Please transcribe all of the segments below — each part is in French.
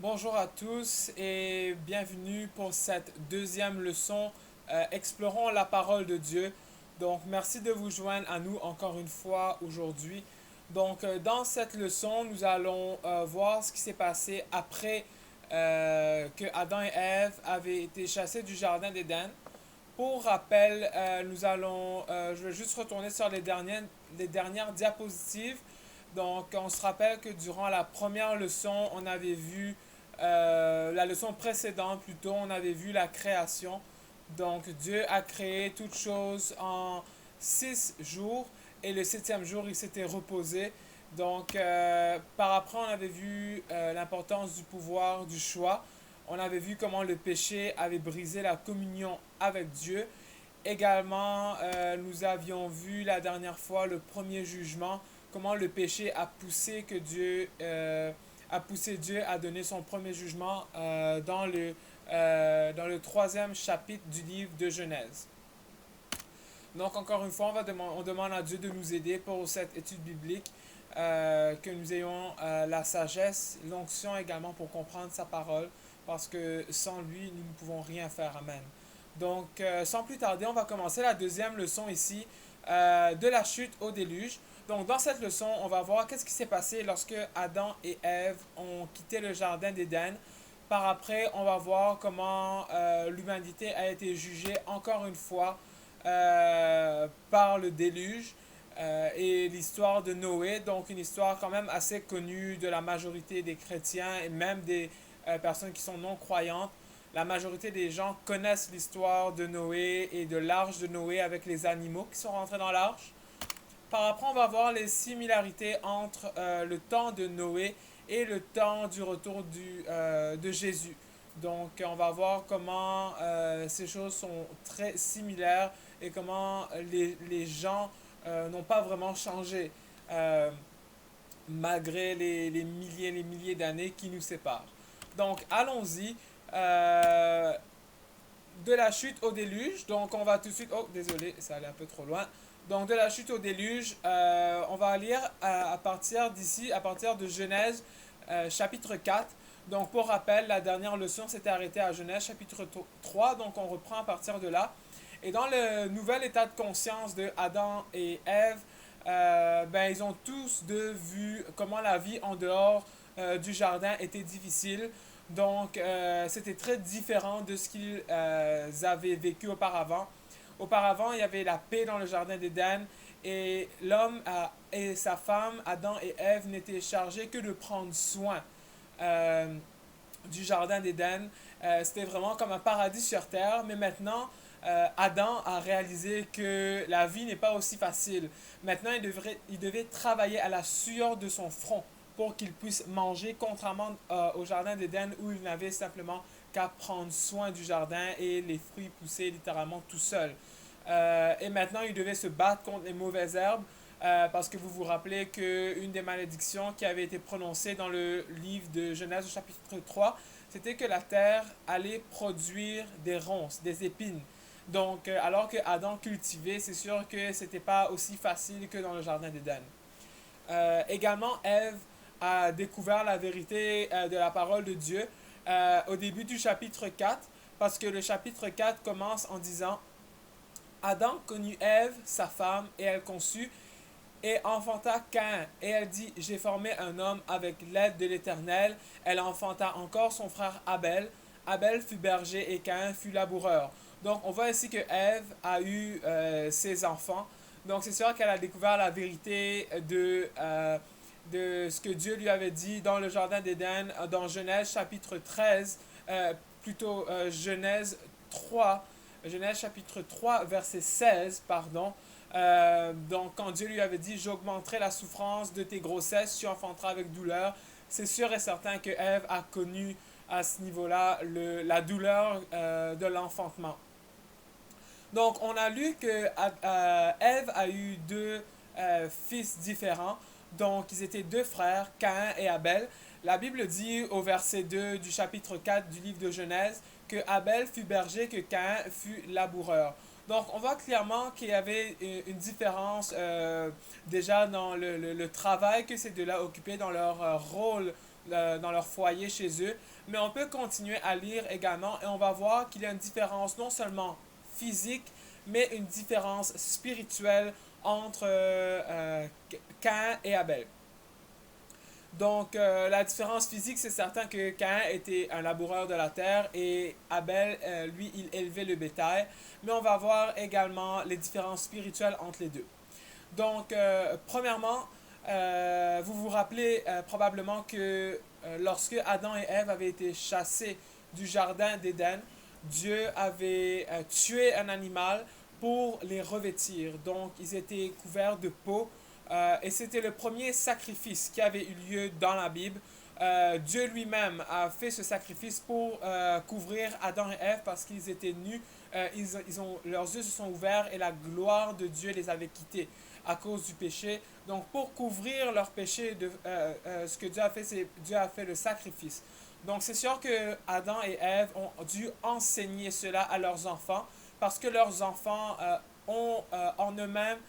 Bonjour à tous et bienvenue pour cette deuxième leçon Explorons la parole de Dieu. Donc, merci de vous joindre à nous encore une fois aujourd'hui. Donc, dans cette leçon, nous allons voir ce qui s'est passé après que Adam et Ève avaient été chassés du jardin d'Éden. Pour rappel, je vais juste retourner sur les dernières diapositives. Donc, on se rappelle que durant la première leçon, on avait vu, la leçon précédente plutôt, on avait vu la création. Donc, Dieu a créé toutes choses en 6 jours et le septième jour, il s'était reposé. Donc, par après, on avait vu l'importance du pouvoir du choix. On avait vu comment le péché avait brisé la communion avec Dieu. Également, nous avions vu la dernière fois le premier jugement, comment le péché a poussé Dieu à donner son premier jugement dans le troisième chapitre du livre de Genèse. Donc, encore une fois, on demande à Dieu de nous aider pour cette étude biblique, que nous ayons la sagesse, l'onction également pour comprendre sa parole, parce que sans lui, nous ne pouvons rien faire. Amen. Donc, sans plus tarder, on va commencer la deuxième leçon ici, de la chute au déluge. Donc, dans cette leçon, on va voir qu'est-ce qui s'est passé lorsque Adam et Ève ont quitté le jardin d'Éden. Par après, on va voir comment l'humanité a été jugée encore une fois par le déluge et l'histoire de Noé, donc une histoire quand même assez connue de la majorité des chrétiens et même des personnes qui sont non croyantes. La majorité des gens connaissent l'histoire de Noé et de l'arche de Noé avec les animaux qui sont rentrés dans l'arche. Par après, on va voir les similarités entre le temps de Noé et le temps du retour de Jésus. Donc, on va voir comment ces choses sont très similaires et comment les gens n'ont pas vraiment changé malgré les milliers d'années qui nous séparent. Donc, allons-y. De la chute au déluge. Donc, on va tout de suite. Oh, désolé, ça allait un peu trop loin. Donc, de la chute au déluge, on va lire à partir d'ici, à partir de Genèse chapitre 4. Donc, pour rappel, la dernière leçon s'était arrêtée à Genèse chapitre 3. Donc, on reprend à partir de là. Et dans le nouvel état de conscience de Adam et Ève, ben, ils ont tous deux vu comment la vie en dehors du jardin était difficile. Donc, c'était très différent de ce qu'ils avaient vécu auparavant. Auparavant, il y avait la paix dans le jardin d'Éden et l'homme et sa femme, Adam et Ève, n'étaient chargés que de prendre soin euh, du jardin d'Éden. C'était vraiment comme un paradis sur terre, mais maintenant, Adam a réalisé que la vie n'est pas aussi facile. Maintenant, il devait travailler à la sueur de son front pour qu'il puisse manger, contrairement au jardin d'Éden où il n'avait simplement qu'à prendre soin du jardin et les fruits poussaient littéralement tout seuls. Et maintenant, il devait se battre contre les mauvaises herbes parce que vous vous rappelez qu'une des malédictions qui avait été prononcée dans le livre de Genèse au chapitre 3, c'était que la terre allait produire des ronces, des épines. Donc, alors que Adam cultivait, c'est sûr que c'était pas aussi facile que dans le jardin d'Éden. Également, Ève a découvert la vérité de la parole de Dieu au début du chapitre 4, parce que le chapitre 4 commence en disant Adam connut Ève, sa femme, et elle conçut et enfanta Caïn. Et elle dit, j'ai formé un homme avec l'aide de l'Éternel. Elle enfanta encore son frère Abel. Abel fut berger et Caïn fut laboureur. Donc on voit ici que Ève a eu ses enfants. Donc c'est sûr qu'elle a découvert la vérité de ce que Dieu lui avait dit dans le jardin d'Éden, dans Genèse chapitre 13, plutôt Genèse 3, Genèse chapitre 3, verset 16, pardon. Donc, quand Dieu lui avait dit, j'augmenterai la souffrance de tes grossesses, tu enfanteras avec douleur, c'est sûr et certain que Ève a connu à ce niveau-là la douleur de l'enfantement. Donc, on a lu que Ève a eu deux fils différents. Donc, ils étaient deux frères, Caïn et Abel. La Bible dit au verset 2 du chapitre 4 du livre de Genèse que Abel fut berger, que Caïn fut laboureur. Donc, on voit clairement qu'il y avait une différence déjà dans le travail que ces deux-là occupaient dans leur rôle dans leur foyer chez eux. Mais on peut continuer à lire également et on va voir qu'il y a une différence non seulement physique, mais une différence spirituelle entre Caïn et Abel. Donc, la différence physique, c'est certain que Caïn était un laboureur de la terre et Abel, lui, il élevait le bétail. Mais on va voir également les différences spirituelles entre les deux. Donc, premièrement, vous vous rappelez probablement que lorsque Adam et Ève avaient été chassés du jardin d'Éden, Dieu avait tué un animal pour les revêtir. Donc, ils étaient couverts de peau et c'était le premier sacrifice qui avait eu lieu dans la Bible. Dieu lui-même a fait ce sacrifice pour couvrir Adam et Ève parce qu'ils étaient nus. Leurs yeux se sont ouverts et la gloire de Dieu les avait quittés à cause du péché. Donc pour couvrir leur péché, ce que Dieu a fait, c'est Dieu a fait le sacrifice. Donc c'est sûr que Adam et Ève ont dû enseigner cela à leurs enfants parce que leurs enfants ont en eux-mêmes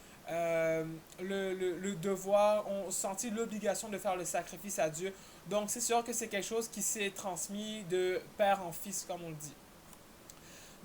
le devoir, ont senti l'obligation de faire le sacrifice à Dieu. Donc c'est sûr que c'est quelque chose qui s'est transmis de père en fils, comme on le dit.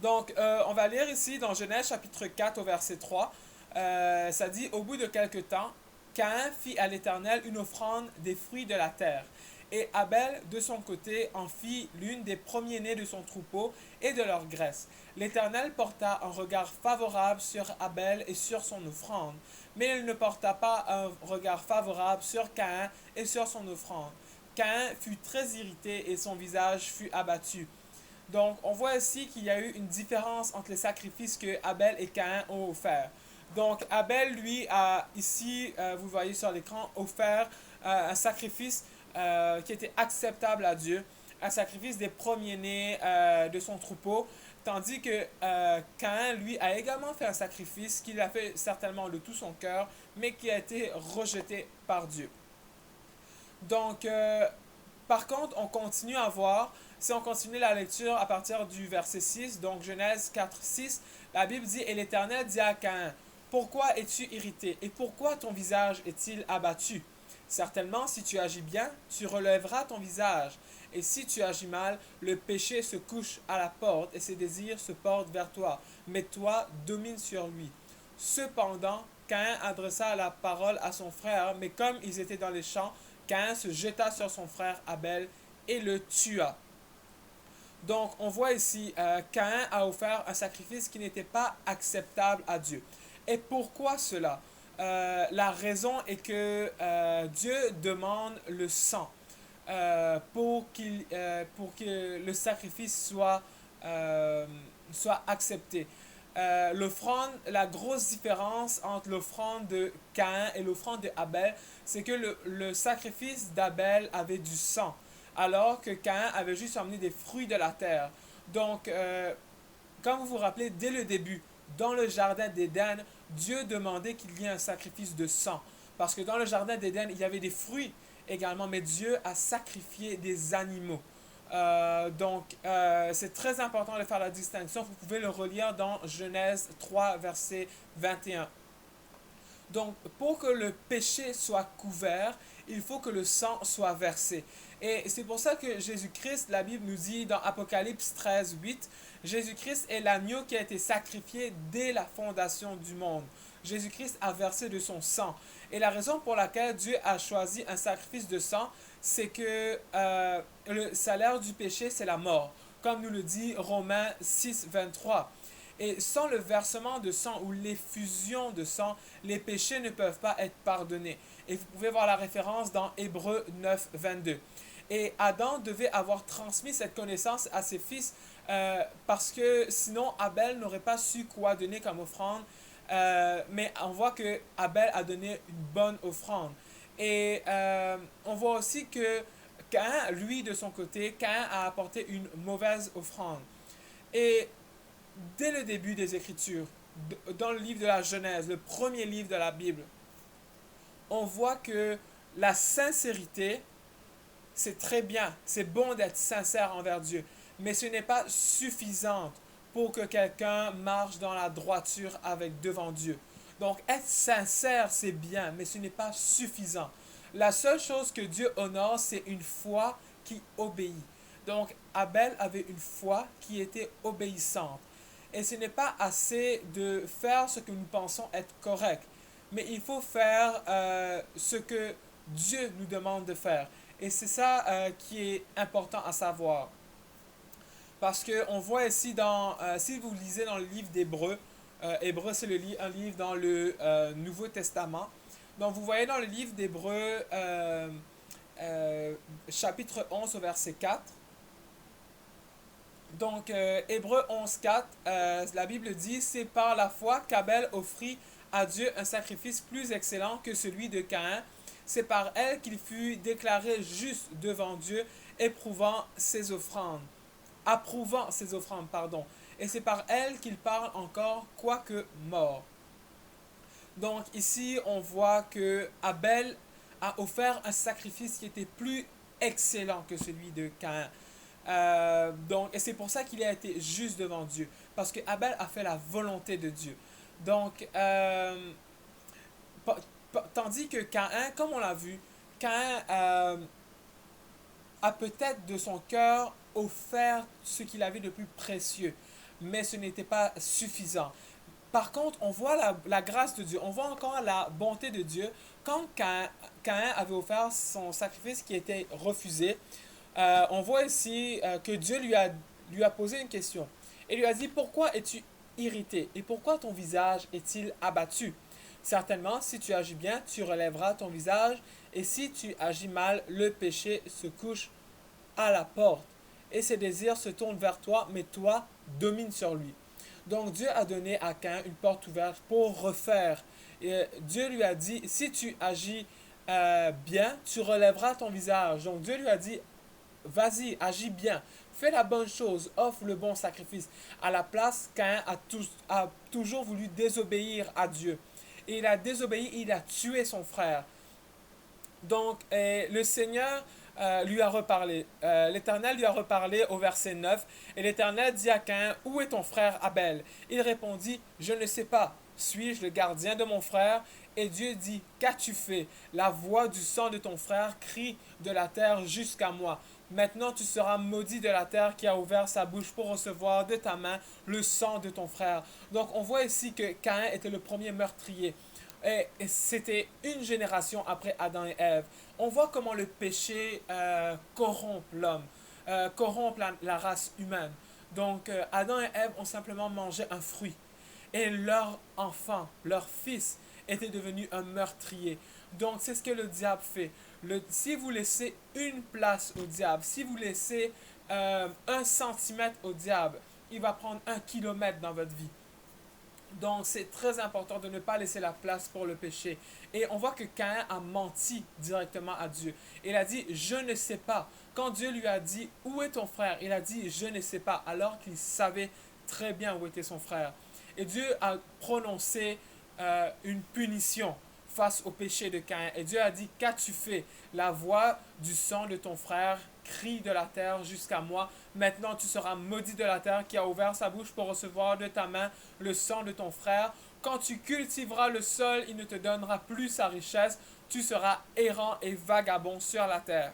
Donc on va lire ici dans Genèse chapitre 4 au verset 3. Ça dit, au bout de quelque temps, Caïn fit à l'Éternel une offrande des fruits de la terre. Et Abel, de son côté, en fit l'une des premiers-nés de son troupeau et de leur graisse. L'Éternel porta un regard favorable sur Abel et sur son offrande, mais il ne porta pas un regard favorable sur Caïn et sur son offrande. Caïn fut très irrité et son visage fut abattu. Donc, on voit ici qu'il y a eu une différence entre les sacrifices que Abel et Caïn ont offerts. Donc, Abel, lui, a ici, vous voyez sur l'écran, offert un sacrifice qui était acceptable à Dieu, un sacrifice des premiers-nés de son troupeau, tandis que Caïn, lui, a également fait un sacrifice qu'il a fait certainement de tout son cœur, mais qui a été rejeté par Dieu. Donc, par contre, on continue à voir, si on continue la lecture à partir du verset 6, donc Genèse 4, 6, la Bible dit, et l'Éternel dit à Caïn, pourquoi es-tu irrité et pourquoi ton visage est-il abattu? Certainement, si tu agis bien, tu relèveras ton visage. Et si tu agis mal, le péché se couche à la porte et ses désirs se portent vers toi. Mais toi, domine sur lui. Cependant, Caïn adressa la parole à son frère, mais comme ils étaient dans les champs, Caïn se jeta sur son frère Abel et le tua. Donc, on voit ici, Caïn a offert un sacrifice qui n'était pas acceptable à Dieu. Et pourquoi cela? La raison est que Dieu demande le sang pour que le sacrifice soit accepté. L'offrande, la grosse différence entre l'offrande de Caïn et l'offrande de Abel, c'est que le sacrifice d'Abel avait du sang, alors que Caïn avait juste amené des fruits de la terre. Donc, comme vous vous rappelez, dès le début, dans le jardin d'Éden, Dieu demandait qu'il y ait un sacrifice de sang. Parce que dans le jardin d'Éden, il y avait des fruits également, mais Dieu a sacrifié des animaux. C'est très important de faire la distinction. Vous pouvez le relire dans Genèse 3, verset 21. Donc, pour que le péché soit couvert, il faut que le sang soit versé. Et c'est pour ça que Jésus-Christ, la Bible nous dit dans Apocalypse 13, 8, Jésus-Christ est l'agneau qui a été sacrifié dès la fondation du monde. Jésus-Christ a versé de son sang. Et la raison pour laquelle Dieu a choisi un sacrifice de sang, c'est que le salaire du péché, c'est la mort. Comme nous le dit Romains 6, 23. Et sans le versement de sang ou l'effusion de sang, les péchés ne peuvent pas être pardonnés. Et vous pouvez voir la référence dans Hébreux 9, 22. Et Adam devait avoir transmis cette connaissance à ses fils parce que sinon Abel n'aurait pas su quoi donner comme offrande. Mais on voit que Abel a donné une bonne offrande. Et on voit aussi que Caïn, lui, de son côté, Caïn a apporté une mauvaise offrande. Et dès le début des Écritures, dans le livre de la Genèse, le premier livre de la Bible, on voit que la sincérité, c'est très bien, c'est bon d'être sincère envers Dieu, mais ce n'est pas suffisant pour que quelqu'un marche dans la droiture devant Dieu. Donc, être sincère, c'est bien, mais ce n'est pas suffisant. La seule chose que Dieu honore, c'est une foi qui obéit. Donc, Abel avait une foi qui était obéissante. Et ce n'est pas assez de faire ce que nous pensons être correct, mais il faut faire ce que Dieu nous demande de faire. Et c'est ça qui est important à savoir. Parce qu'on voit ici, si vous lisez dans le livre d'Hébreu, Hébreu c'est un livre dans le Nouveau Testament. Donc vous voyez dans le livre d'Hébreu, chapitre 11 au verset 4. Donc, Hébreu 11, 4, la Bible dit, c'est par la foi qu'Abel offrit à Dieu un sacrifice plus excellent que celui de Caïn. C'est par elle qu'il fut déclaré juste devant Dieu, approuvant ses offrandes, pardon. Et c'est par elle qu'il parle encore, quoique mort. Donc ici, on voit que Abel a offert un sacrifice qui était plus excellent que celui de Caïn. Et c'est pour ça qu'il a été juste devant Dieu. Parce que Abel a fait la volonté de Dieu. Donc, tandis que Caïn, comme on l'a vu, Caïn a peut-être de son cœur offert ce qu'il avait de plus précieux. Mais ce n'était pas suffisant. Par contre, on voit la grâce de Dieu, on voit encore la bonté de Dieu. Quand Caïn avait offert son sacrifice qui était refusé, on voit ici que Dieu lui a posé une question. Et lui a dit, pourquoi es-tu irrité et pourquoi ton visage est-il abattu? Certainement, si tu agis bien, tu relèveras ton visage, et si tu agis mal, le péché se couche à la porte, et ses désirs se tournent vers toi, mais toi, domine sur lui. Donc Dieu a donné à Caïn une porte ouverte pour refaire. Et Dieu lui a dit, si tu agis bien, tu relèveras ton visage. Donc Dieu lui a dit, vas-y, agis bien, fais la bonne chose, offre le bon sacrifice. À la place, Caïn a toujours voulu désobéir à Dieu. Et il a désobéi, il a tué son frère. Donc, le Seigneur lui a reparlé. L'Éternel lui a reparlé au verset 9. Et l'Éternel dit à Caïn, où est ton frère Abel? Il répondit, je ne sais pas. Suis-je le gardien de mon frère? Et Dieu dit, qu'as-tu fait? La voix du sang de ton frère crie de la terre jusqu'à moi. Maintenant tu seras maudit de la terre qui a ouvert sa bouche pour recevoir de ta main le sang de ton frère. Donc on voit ici que Caïn était le premier meurtrier. Et c'était une génération après Adam et Ève. On voit comment le péché corrompt l'homme, corrompt la race humaine. Donc Adam et Ève ont simplement mangé un fruit. Et leur enfant, leur fils, était devenu un meurtrier. Donc c'est ce que le diable fait. Si vous laissez une place au diable, si vous laissez 1 centimètre au diable, il va prendre 1 kilomètre dans votre vie. Donc, c'est très important de ne pas laisser la place pour le péché. Et on voit que Caïn a menti directement à Dieu. Il a dit, je ne sais pas. Quand Dieu lui a dit, où est ton frère? Il a dit, je ne sais pas, alors qu'il savait très bien où était son frère. Et Dieu a prononcé une punition face au péché de Caïn. Et Dieu a dit, qu'as-tu fait? La voix du sang de ton frère crie de la terre jusqu'à moi. Maintenant tu seras maudit de la terre qui a ouvert sa bouche pour recevoir de ta main le sang de ton frère. Quand tu cultiveras le sol, il ne te donnera plus sa richesse. Tu seras errant et vagabond sur la terre.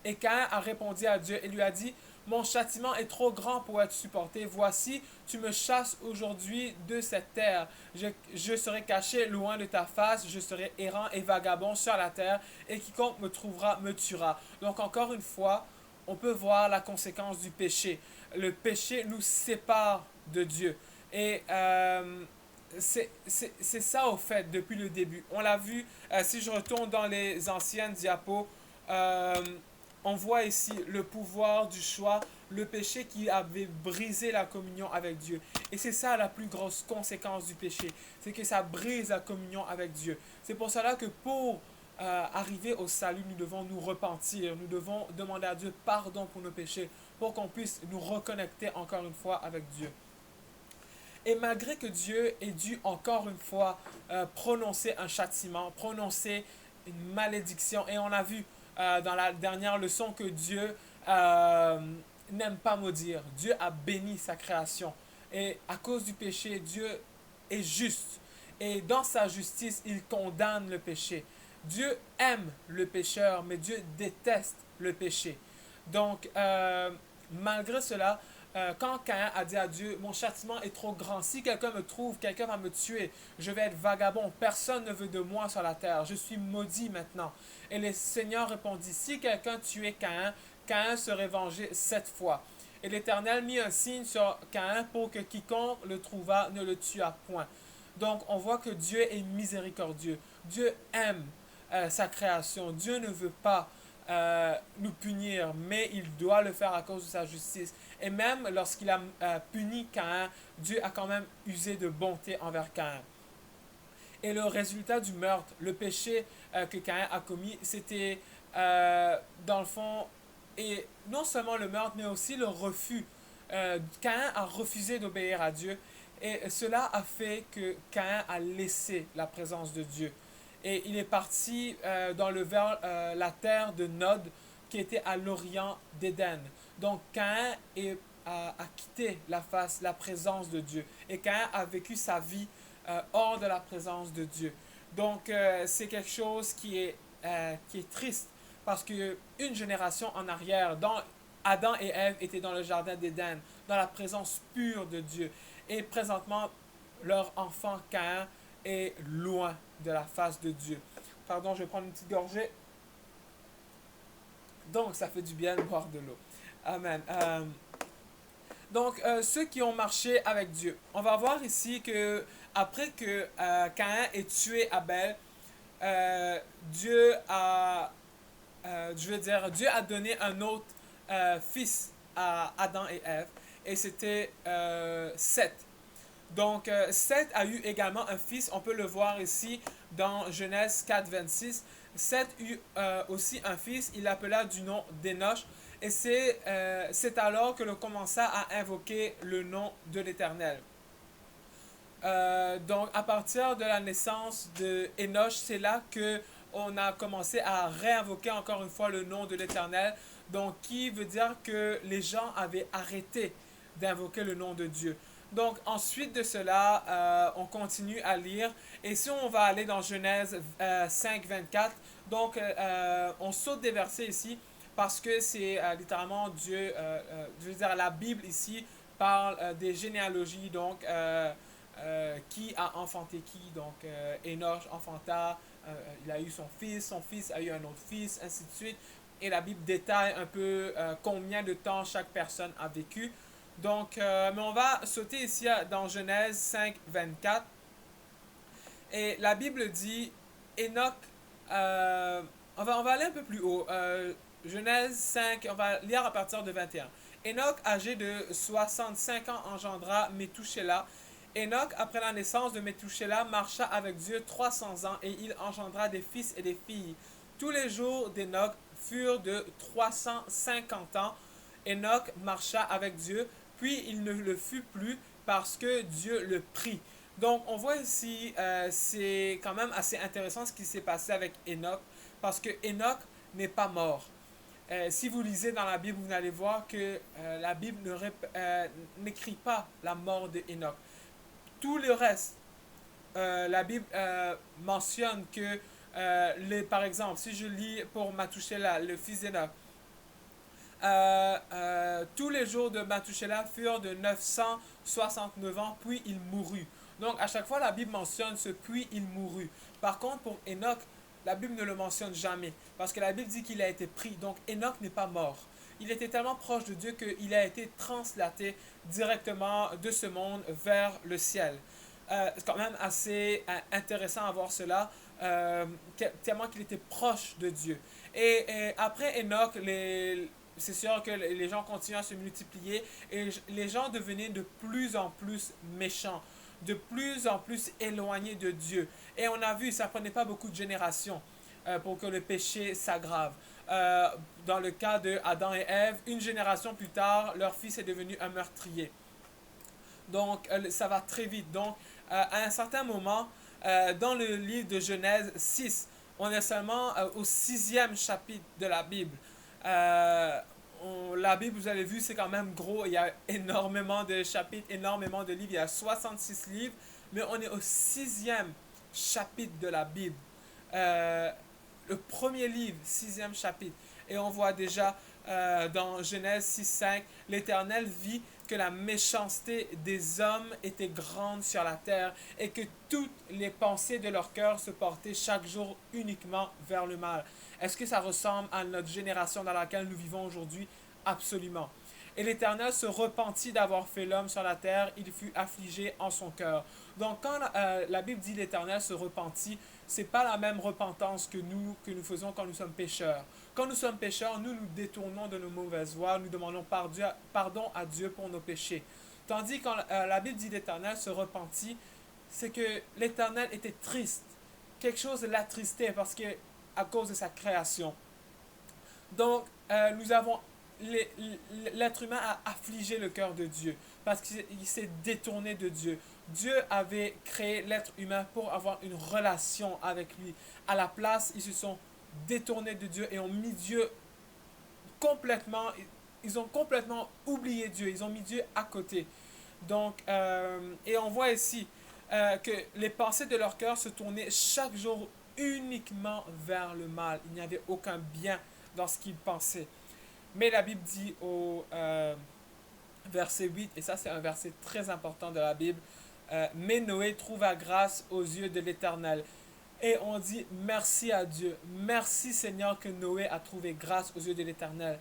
Et Caïn a répondu à Dieu et lui a dit, mon châtiment est trop grand pour être supporté. Voici, tu me chasses aujourd'hui de cette terre. Je serai caché loin de ta face. Je serai errant et vagabond sur la terre. Et quiconque me trouvera me tuera. Donc encore une fois, on peut voir la conséquence du péché. Le péché nous sépare de Dieu. Et c'est ça au fait depuis le début. On l'a vu, si je retourne dans les anciennes diapos, euh, on voit ici le pouvoir du choix, le péché qui avait brisé la communion avec Dieu. Et c'est ça la plus grosse conséquence du péché, c'est que ça brise la communion avec Dieu. C'est pour cela que pour arriver au salut, nous devons nous repentir, nous devons demander à Dieu pardon pour nos péchés, pour qu'on puisse nous reconnecter encore une fois avec Dieu. Et malgré que Dieu ait dû encore une fois prononcer un châtiment, prononcer une malédiction, et on a vu dans la dernière leçon que Dieu n'aime pas maudire. Dieu a béni sa création. Et à cause du péché, Dieu est juste. Et dans sa justice, il condamne le péché. Dieu aime le pécheur, mais Dieu déteste le péché. Donc, malgré cela, quand Caïn a dit à Dieu, mon châtiment est trop grand, si quelqu'un me trouve, quelqu'un va me tuer, je vais être vagabond, personne ne veut de moi sur la terre, je suis maudit maintenant. Et le Seigneur répondit, si quelqu'un tuait Caïn, Caïn serait vengé 7 fois. Et l'Éternel mit un signe sur Caïn pour que quiconque le trouva ne le tuât point. Donc on voit que Dieu est miséricordieux. Dieu aime sa création. Dieu ne veut pas nous punir, mais il doit le faire à cause de sa justice. Et même lorsqu'il a puni Caïn, Dieu a quand même usé de bonté envers Caïn. Et le résultat du meurtre, le péché que Caïn a commis, c'était dans le fond, et non seulement le meurtre, mais aussi le refus. Caïn a refusé d'obéir à Dieu. Et cela a fait que Caïn a laissé la présence de Dieu. Et il est parti vers la terre de Nod, qui était à l'orient d'Éden. Donc Caïn a quitté la présence de Dieu. Et Caïn a vécu sa vie hors de la présence de Dieu. Donc c'est quelque chose qui est triste, parce que une génération en arrière, Adam et Ève étaient dans le jardin d'Éden, dans la présence pure de Dieu. Et présentement, leur enfant Caïn est loin de la face de Dieu. Pardon, je vais prendre une petite gorgée. Donc, ça fait du bien de boire de l'eau. Amen. Donc, ceux qui ont marché avec Dieu. On va voir ici que après que Caïn ait tué Abel, Dieu a, Dieu a donné un autre fils à Adam et Ève, et c'était Seth. Donc, Seth a eu également un fils, on peut le voir ici dans Genèse 4, 26. Seth eut aussi un fils, il l'appela du nom d'Énoch, et c'est alors que l'on commença à invoquer le nom de l'Éternel. Donc, à partir de la naissance de Enoch, c'est là que on a commencé à réinvoquer encore une fois le nom de l'Éternel. Donc, qui veut dire que les gens avaient arrêté d'invoquer le nom de Dieu. Donc, ensuite de cela, on continue à lire. Et si on va aller dans Genèse 5, 24, donc on saute des versets ici parce que c'est littéralement Dieu, je veux dire, la Bible ici parle des généalogies, donc qui a enfanté qui. Donc, Enoch enfanta, il a eu son fils a eu un autre fils, ainsi de suite. Et la Bible détaille un peu combien de temps chaque personne a vécu. Donc, mais on va sauter ici dans Genèse 5, 24. Et la Bible dit, Enoch, on va aller un peu plus haut. Genèse 5, on va lire à partir de 21. Enoch, âgé de 65 ans, engendra Métouchéla. Enoch, après la naissance de Métouchéla, marcha avec Dieu 300 ans et il engendra des fils et des filles. Tous les jours d'Enoch furent de 350 ans. Enoch marcha avec Dieu, puis il ne le fut plus parce que Dieu le prit. Donc, on voit ici, c'est quand même assez intéressant ce qui s'est passé avec Enoch, parce que Enoch n'est pas mort. Si vous lisez dans la Bible, vous allez voir que la Bible n'écrit pas la mort de Enoch. Tout le reste, la Bible mentionne que, par exemple, si je lis pour Matouchéla, le fils d'Enoch, tous les jours de Matouchéla furent de 969 ans, puis il mourut. Donc, à chaque fois, la Bible mentionne ce puis il mourut. Par contre, pour Enoch, la Bible ne le mentionne jamais, parce que la Bible dit qu'il a été pris. Donc, Enoch n'est pas mort. Il était tellement proche de Dieu qu'il a été translaté directement de ce monde vers le ciel. C'est quand même assez intéressant à voir cela, tellement qu'il était proche de Dieu. Et après Enoch, c'est sûr que les gens continuent à se multiplier et les gens devenaient de plus en plus méchants, de plus en plus éloignés de Dieu. Et on a vu, ça ne prenait pas beaucoup de générations pour que le péché s'aggrave. Dans le cas de Adam et Ève, une génération plus tard, leur fils est devenu un meurtrier. Donc, ça va très vite. Donc, à un certain moment, dans le livre de Genèse 6, on est seulement au 6e chapitre de la Bible. La Bible, vous avez vu, c'est quand même gros. Il y a énormément de chapitres, énormément de livres. Il y a 66 livres, mais on est au 6e chapitre de la Bible. le premier livre, 6e chapitre. Et on voit déjà dans Genèse 6:5, l'Éternel vit que la méchanceté des hommes était grande sur la terre et que toutes les pensées de leur cœur se portaient chaque jour uniquement vers le mal. Est-ce que ça ressemble à notre génération dans laquelle nous vivons aujourd'hui? Absolument. Et l'Éternel se repentit d'avoir fait l'homme sur la terre, il fut affligé en son cœur. Donc quand la Bible dit l'Éternel se repentit, c'est pas la même repentance que nous faisons quand nous sommes pécheurs. Quand nous sommes pécheurs, nous nous détournons de nos mauvaises voies, nous demandons pardon à Dieu pour nos péchés. Tandis quand la Bible dit l'Éternel se repentit, c'est que l'Éternel était triste. Quelque chose l'attristait parce que à cause de sa création. Donc, nous avons l'être humain a affligé le cœur de Dieu parce qu'il s'est détourné de Dieu. Dieu avait créé l'être humain pour avoir une relation avec lui. À la place, ils se sont détournés de Dieu et ont mis Dieu complètement, ils ont complètement oublié Dieu, ils ont mis Dieu à côté. Donc, et on voit ici que les pensées de leur cœur se tournaient chaque jour uniquement vers le mal. Il n'y avait aucun bien dans ce qu'ils pensaient. Mais la Bible dit au verset 8, et ça c'est un verset très important de la Bible, mais Noé trouva grâce aux yeux de l'Éternel. Et on dit merci à Dieu. Merci Seigneur que Noé a trouvé grâce aux yeux de l'Éternel.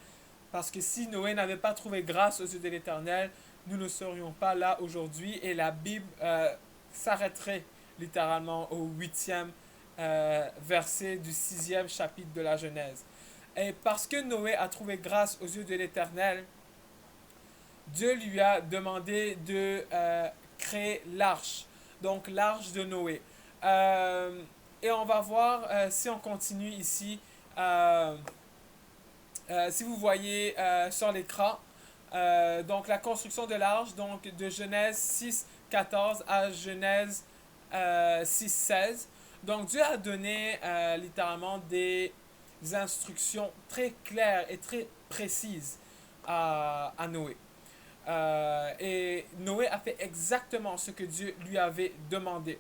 Parce que si Noé n'avait pas trouvé grâce aux yeux de l'Éternel, nous ne serions pas là aujourd'hui et la Bible s'arrêterait littéralement au 8e verset du 6e chapitre de la Genèse. Et parce que Noé a trouvé grâce aux yeux de l'Éternel, Dieu lui a demandé de créer l'arche. Donc l'arche de Noé. Et on va voir si on continue ici. Si vous voyez sur l'écran, donc la construction de l'arche, donc de Genèse 6:14 à Genèse 6:16. Donc Dieu a donné littéralement des instructions très claires et très précises à Noé. Et Noé a fait exactement ce que Dieu lui avait demandé.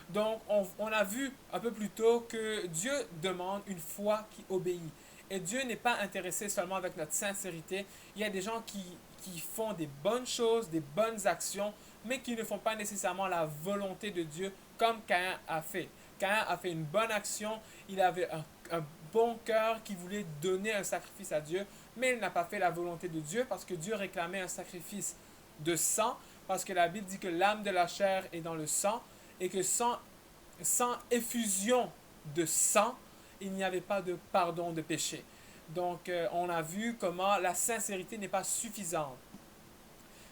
Donc, on a vu un peu plus tôt que Dieu demande une foi qui obéit. Et Dieu n'est pas intéressé seulement avec notre sincérité. Il y a des gens qui font des bonnes choses, des bonnes actions, mais qui ne font pas nécessairement la volonté de Dieu comme Caïn a fait. Caïn a fait une bonne action, il avait un bon cœur qui voulait donner un sacrifice à Dieu, mais il n'a pas fait la volonté de Dieu parce que Dieu réclamait un sacrifice de sang, parce que la Bible dit que l'âme de la chair est dans le sang, et que sans effusion de sang, il n'y avait pas de pardon de péché. Donc, on a vu comment la sincérité n'est pas suffisante.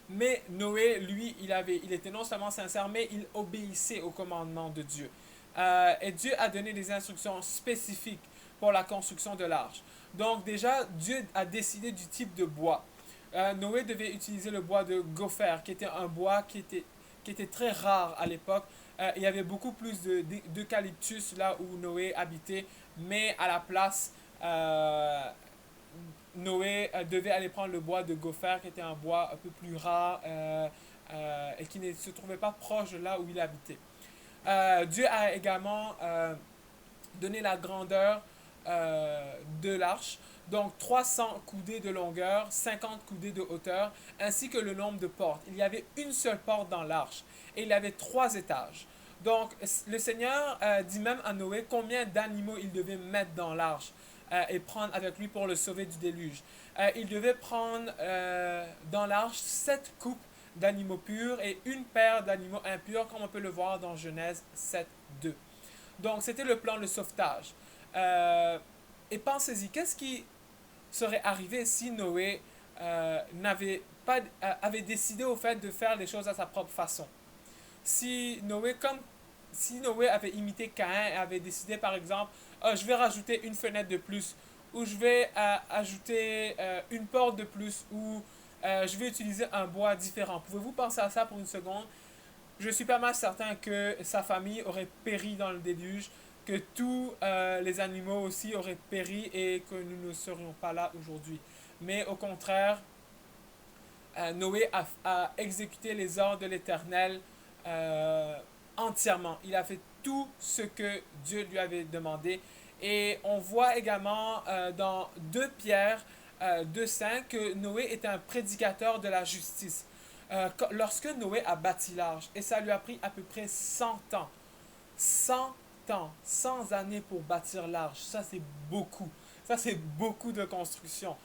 Mais Noé, lui, il était non seulement sincère, mais il obéissait aux commandements de Dieu. Et Dieu a donné des instructions spécifiques pour la construction de l'arche. Donc déjà, Dieu a décidé du type de bois. Noé devait utiliser le bois de gopher, qui était un bois qui était très rare à l'époque. Il y avait beaucoup plus d'eucalyptus là où Noé habitait, mais à la place, Noé devait aller prendre le bois de gopher, qui était un bois un peu plus rare et qui ne se trouvait pas proche de là où il habitait. Dieu a également donné la grandeur de l'arche, donc 300 coudées de longueur, 50 coudées de hauteur, ainsi que le nombre de portes. Il y avait une seule porte dans l'arche et il avait 3 étages. Donc le Seigneur dit même à Noé combien d'animaux il devait mettre dans l'arche et prendre avec lui pour le sauver du déluge. Il devait prendre dans l'arche 7 coupes d'animaux purs et une paire d'animaux impurs, comme on peut le voir dans Genèse 7:2. Donc c'était le plan de sauvetage. Et pensez-y, qu'est-ce qui serait arrivé si Noé avait décidé au fait de faire les choses à sa propre façon? Si Noé avait imité Caïn et avait décidé par exemple, je vais rajouter une fenêtre de plus, ou je vais ajouter une porte de plus, ou je vais utiliser un bois différent. Pouvez-vous penser à ça pour une seconde? Je suis pas mal certain que sa famille aurait péri dans le déluge, que tous les animaux aussi auraient péri et que nous ne serions pas là aujourd'hui. Mais au contraire, Noé a exécuté les ordres de l'Éternel entièrement. Il a fait tout ce que Dieu lui avait demandé Et on voit également dans 2 Pierre 2,5 que Noé était un prédicateur de la justice. Lorsque Noé a bâti l'arche, et ça lui a pris à peu près 100 ans, 100 ans, 100 années pour bâtir l'arche, ça c'est beaucoup. Ça c'est beaucoup de construction.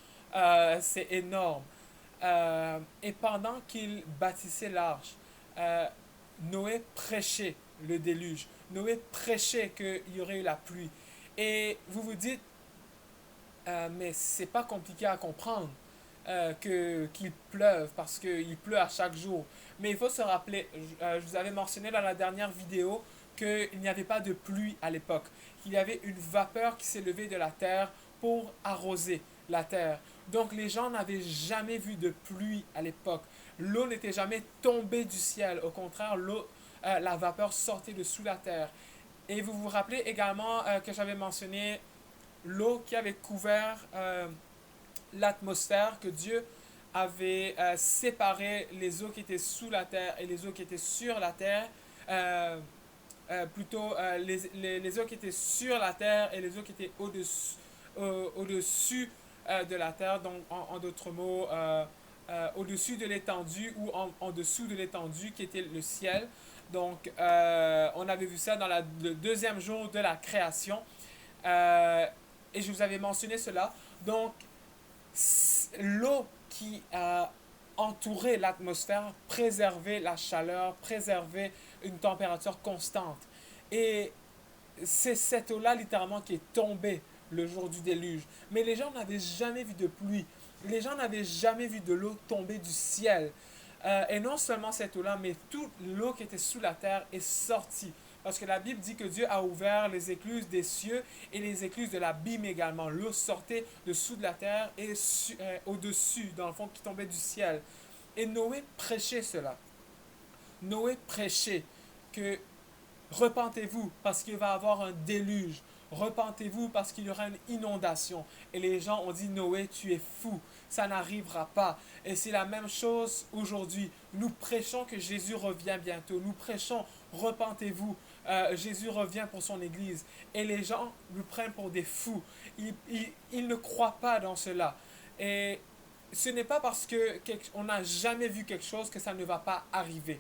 C'est énorme. Et pendant qu'il bâtissait l'arche, euh, Noé prêchait le déluge. Noé prêchait qu'il y aurait eu la pluie. Et vous vous dites, mais c'est pas compliqué à comprendre qu'il pleuve parce qu'il pleut à chaque jour. Mais il faut se rappeler, je vous avais mentionné dans la dernière vidéo qu'il n'y avait pas de pluie à l'époque, qu'il y avait une vapeur qui s'est levée de la terre pour arroser la terre. Donc les gens n'avaient jamais vu de pluie à l'époque. L'eau n'était jamais tombée du ciel. Au contraire, la vapeur sortait de sous la terre. Et vous vous rappelez également que j'avais mentionné l'eau qui avait couvert l'atmosphère, que Dieu avait séparé les eaux qui étaient sous la terre et les eaux qui étaient sur la terre. Plutôt les eaux qui étaient sur la terre et les eaux qui étaient au-dessus de la terre, donc en d'autres mots, au-dessus de l'étendue ou en dessous de l'étendue qui était le ciel. Donc, on avait vu ça dans le deuxième jour de la création. Et je vous avais mentionné cela. Donc, l'eau qui a entouré l'atmosphère préservait la chaleur, préservait une température constante. Et c'est cette eau-là littéralement qui est tombée le jour du déluge. Mais les gens n'avaient jamais vu de pluie. Les gens n'avaient jamais vu de l'eau tomber du ciel. Et non seulement cette eau-là, mais toute l'eau qui était sous la terre est sortie. Parce que la Bible dit que Dieu a ouvert les écluses des cieux et les écluses de l'abîme également. L'eau sortait dessous de la terre et au-dessus, dans le fond, qui tombait du ciel. Et Noé prêchait cela. Noé prêchait que repentez-vous parce qu'il va y avoir un déluge. Repentez-vous parce qu'il y aura une inondation. Et les gens ont dit, Noé, tu es fou. Ça n'arrivera pas. Et c'est la même chose aujourd'hui. Nous prêchons que Jésus revient bientôt. Nous prêchons, repentez-vous. Jésus revient pour son Église. Et les gens nous prennent pour des fous. Ils ne croient pas dans cela. Et ce n'est pas parce qu'on n'a jamais vu quelque chose que ça ne va pas arriver.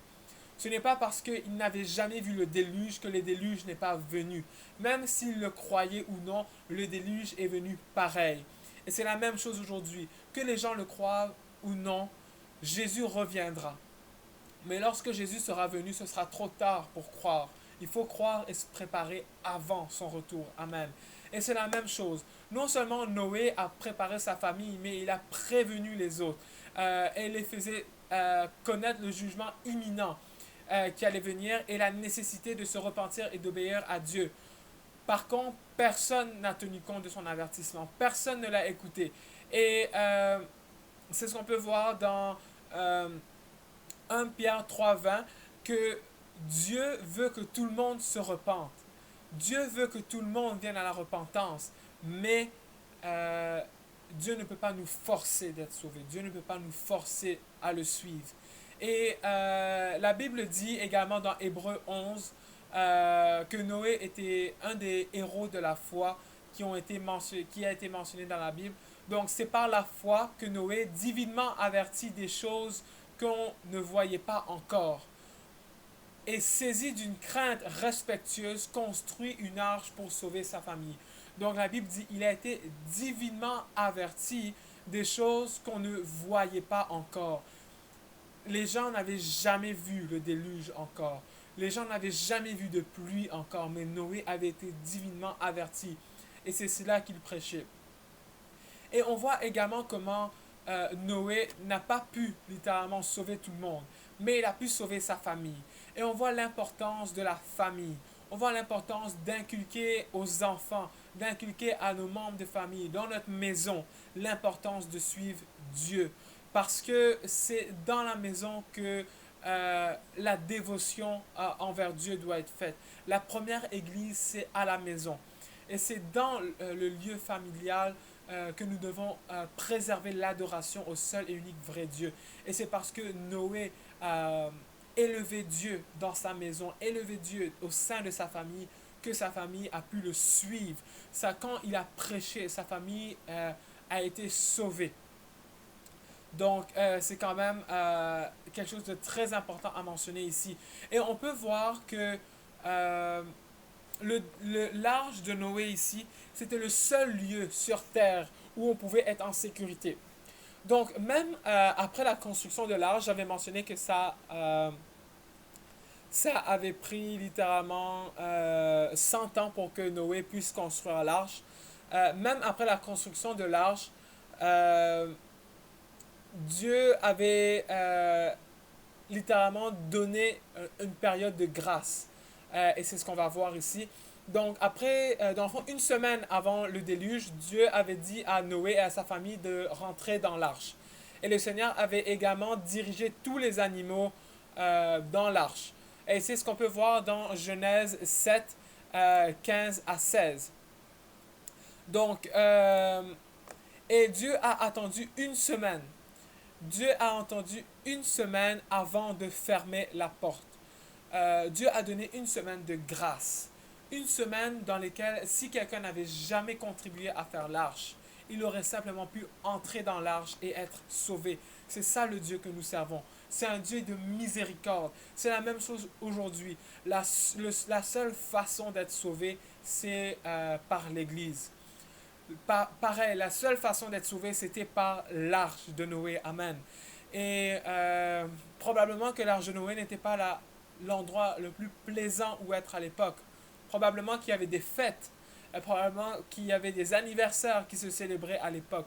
Ce n'est pas parce qu'ils n'avaient jamais vu le déluge que le déluge n'est pas venu. Même s'ils le croyaient ou non, le déluge est venu pareil. Et c'est la même chose aujourd'hui. Que les gens le croient ou non, Jésus reviendra. Mais lorsque Jésus sera venu, ce sera trop tard pour croire. Il faut croire et se préparer avant son retour. Amen. Et c'est la même chose. Non seulement Noé a préparé sa famille, mais il a prévenu les autres. Et les faisait connaître le jugement imminent qui allait venir et la nécessité de se repentir et d'obéir à Dieu. Par contre, personne n'a tenu compte de son avertissement. Personne ne l'a écouté. Et c'est ce qu'on peut voir dans 1 Pierre 3,20 que Dieu veut que tout le monde se repente. Dieu veut que tout le monde vienne à la repentance. Mais Dieu ne peut pas nous forcer d'être sauvés. Dieu ne peut pas nous forcer à le suivre. Et la Bible dit également dans Hébreux 11 que Noé était un des héros de la foi qui a été mentionné dans la Bible. Donc c'est par la foi que Noé, divinement averti des choses qu'on ne voyait pas encore, et saisi d'une crainte respectueuse, construit une arche pour sauver sa famille. Donc la Bible dit il a été divinement averti des choses qu'on ne voyait pas encore. Les gens n'avaient jamais vu le déluge encore. Les gens n'avaient jamais vu de pluie encore, mais Noé avait été divinement averti. Et c'est cela qu'il prêchait. Et on voit également comment Noé n'a pas pu littéralement sauver tout le monde, mais il a pu sauver sa famille. Et on voit l'importance de la famille. On voit l'importance d'inculquer aux enfants, d'inculquer à nos membres de famille, dans notre maison, l'importance de suivre Dieu. Parce que c'est dans la maison que la dévotion envers Dieu doit être faite. La première église, c'est à la maison. Et c'est dans le lieu familial que nous devons préserver l'adoration au seul et unique vrai Dieu. Et c'est parce que Noé a élevé Dieu dans sa maison, élevé Dieu au sein de sa famille, que sa famille a pu le suivre. Quand il a prêché, sa famille a été sauvée. Donc, c'est quand même quelque chose de très important à mentionner ici. Et on peut voir que euh, l'arche de Noé ici, c'était le seul lieu sur Terre où on pouvait être en sécurité. Donc, même après la construction de l'arche, j'avais mentionné que ça avait pris littéralement 100 ans pour que Noé puisse construire l'arche. Même après la construction de l'arche, euh, Dieu avait littéralement donné une période de grâce. Et c'est ce qu'on va voir ici. Donc, après, dans le fond, une semaine avant le déluge, Dieu avait dit à Noé et à sa famille de rentrer dans l'arche. Et le Seigneur avait également dirigé tous les animaux dans l'arche. Et c'est ce qu'on peut voir dans Genèse 7, 15 à 16. Donc, et Dieu a attendu une semaine. Dieu a entendu une semaine avant de fermer la porte. Dieu a donné une semaine de grâce. Une semaine dans laquelle, si quelqu'un n'avait jamais contribué à faire l'arche, il aurait simplement pu entrer dans l'arche et être sauvé. C'est ça le Dieu que nous servons. C'est un Dieu de miséricorde. C'est la même chose aujourd'hui. La seule façon d'être sauvé, c'est par l'Église. Pareil, la seule façon d'être sauvé, c'était par l'arche de Noé. Amen. Et probablement que l'arche de Noé n'était pas l'endroit le plus plaisant où être à l'époque. Probablement qu'il y avait des fêtes, probablement qu'il y avait des anniversaires qui se célébraient à l'époque.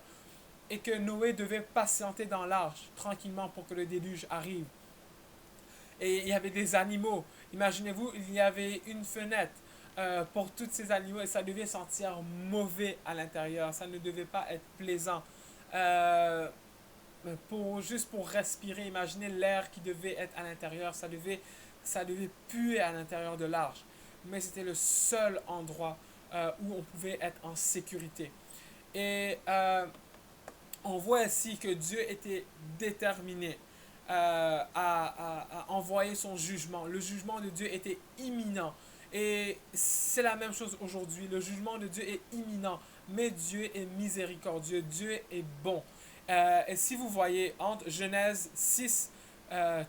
Et que Noé devait patienter dans l'arche tranquillement pour que le déluge arrive. Et il y avait des animaux. Imaginez-vous, il y avait une fenêtre pour tous ces animaux et ça devait sentir mauvais à l'intérieur. Ça ne devait pas être plaisant. Euh, juste pour respirer, imaginez l'air qui devait être à l'intérieur. Ça devait puer à l'intérieur de l'arche. Mais c'était le seul endroit où on pouvait être en sécurité. Et on voit ici que Dieu était déterminé à envoyer son jugement. Le jugement de Dieu était imminent. Et c'est la même chose aujourd'hui. Le jugement de Dieu est imminent, mais Dieu est miséricordieux. Dieu est bon. Et si vous voyez entre Genèse 6,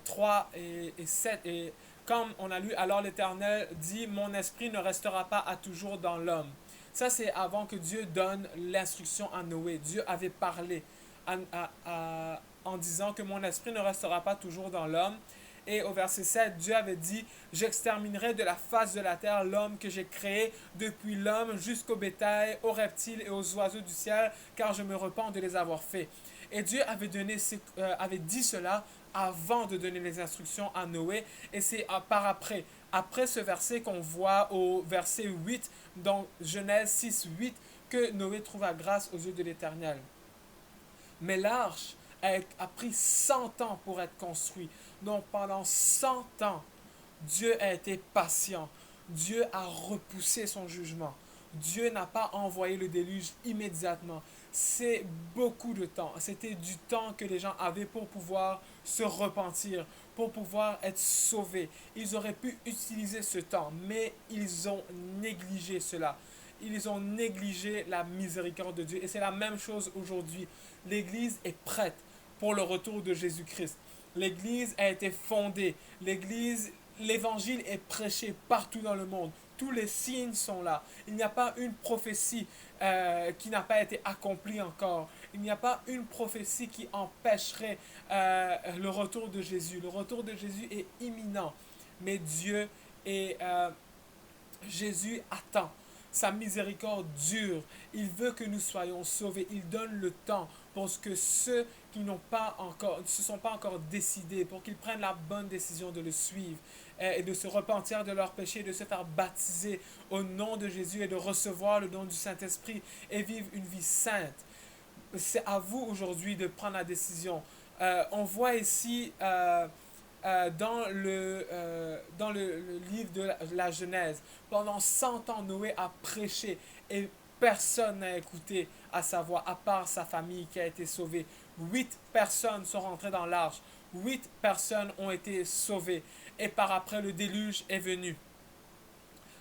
3 et 7, et comme on a lu, alors l'Éternel dit, mon esprit ne restera pas à toujours dans l'homme. Ça, c'est avant que Dieu donne l'instruction à Noé. Dieu avait parlé en disant que mon esprit ne restera pas toujours dans l'homme. Et au verset 7, Dieu avait dit, j'exterminerai de la face de la terre l'homme que j'ai créé, depuis l'homme jusqu'au bétail, aux reptiles et aux oiseaux du ciel, car je me repens de les avoir faits. Et Dieu avait dit cela avant de donner les instructions à Noé, et c'est par après ce verset qu'on voit au verset 8, dans Genèse 6, 8, que Noé trouva grâce aux yeux de l'Éternel. Mais l'arche a pris 100 ans pour être construite. Donc pendant 100 ans, Dieu a été patient. Dieu a repoussé son jugement. Dieu n'a pas envoyé le déluge immédiatement. C'est beaucoup de temps. C'était du temps que les gens avaient pour pouvoir se repentir, pour pouvoir être sauvés. Ils auraient pu utiliser ce temps, mais ils ont négligé cela. Ils ont négligé la miséricorde de Dieu. Et c'est la même chose aujourd'hui. L'Église est prête pour le retour de Jésus-Christ. L'Église a été fondée. L'Évangile est prêché partout dans le monde. Tous les signes sont là. Il n'y a pas une prophétie qui n'a pas été accomplie encore. Il n'y a pas une prophétie qui empêcherait le retour de Jésus. Le retour de Jésus est imminent. Mais Dieu et Jésus attend. Sa miséricorde dure. Il veut que nous soyons sauvés. Il donne le temps pour que ceux qui n'ont pas encore, ne se sont pas encore décidés, pour qu'ils prennent la bonne décision de le suivre et de se repentir de leurs péchés, de se faire baptiser au nom de Jésus et de recevoir le don du Saint-Esprit et vivre une vie sainte. C'est à vous aujourd'hui de prendre la décision. On voit ici dans le livre de la Genèse, pendant 100 ans, Noé a prêché et personne n'a écouté à sa voix, à part sa famille qui a été sauvée. 8 personnes sont rentrées dans l'arche. 8 personnes ont été sauvées. Et par après, le déluge est venu.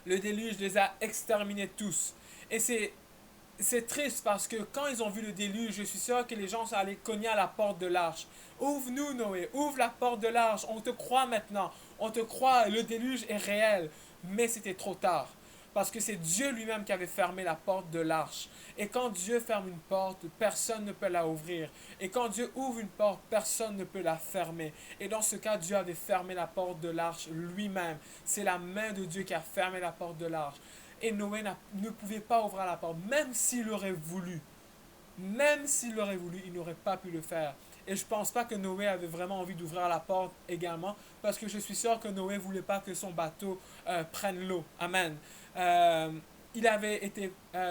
Le déluge les a exterminés tous. Et c'est triste parce que quand ils ont vu le déluge, je suis sûr que les gens sont allés cogner à la porte de l'arche. Ouvre-nous, Noé, ouvre la porte de l'arche. On te croit maintenant. On te croit, le déluge est réel. Mais c'était trop tard. Parce que c'est Dieu lui-même qui avait fermé la porte de l'arche. Et quand Dieu ferme une porte, personne ne peut la ouvrir. Et quand Dieu ouvre une porte, personne ne peut la fermer. Et dans ce cas, Dieu avait fermé la porte de l'arche lui-même. C'est la main de Dieu qui a fermé la porte de l'arche. Et Noé ne pouvait pas ouvrir la porte, même s'il aurait voulu. Même s'il aurait voulu, il n'aurait pas pu le faire. Et je ne pense pas que Noé avait vraiment envie d'ouvrir la porte également, parce que je suis sûr que Noé ne voulait pas que son bateau prenne l'eau. Amen. Euh,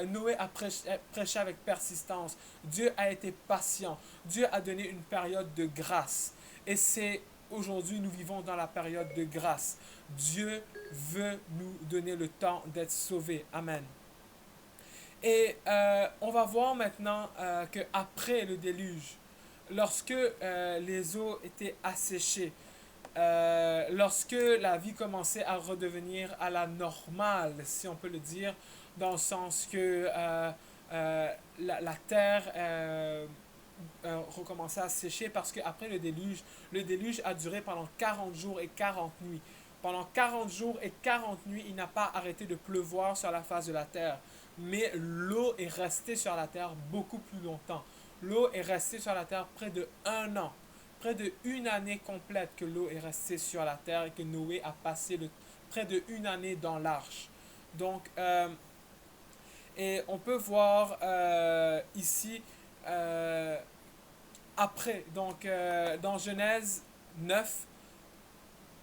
Noé a prêché avec persistance. Dieu a été patient. Dieu a donné une période de grâce. Et c'est aujourd'hui, nous vivons dans la période de grâce. Dieu veut nous donner le temps d'être sauvés. Amen. Et on va voir maintenant qu'après le déluge, lorsque les eaux étaient asséchées, lorsque la vie commençait à redevenir à la normale, si on peut le dire, dans le sens que la terre recommençait à sécher parce qu'après le déluge a duré pendant 40 jours et 40 nuits. Pendant 40 jours et 40 nuits, il n'a pas arrêté de pleuvoir sur la face de la terre. Mais l'eau est restée sur la terre beaucoup plus longtemps. L'eau est restée sur la terre près de 1 an. Près de 1 année complète que l'eau est restée sur la terre et que Noé a passé près de 1 année dans l'arche. Donc, et on peut voir ici, après, donc dans Genèse 9,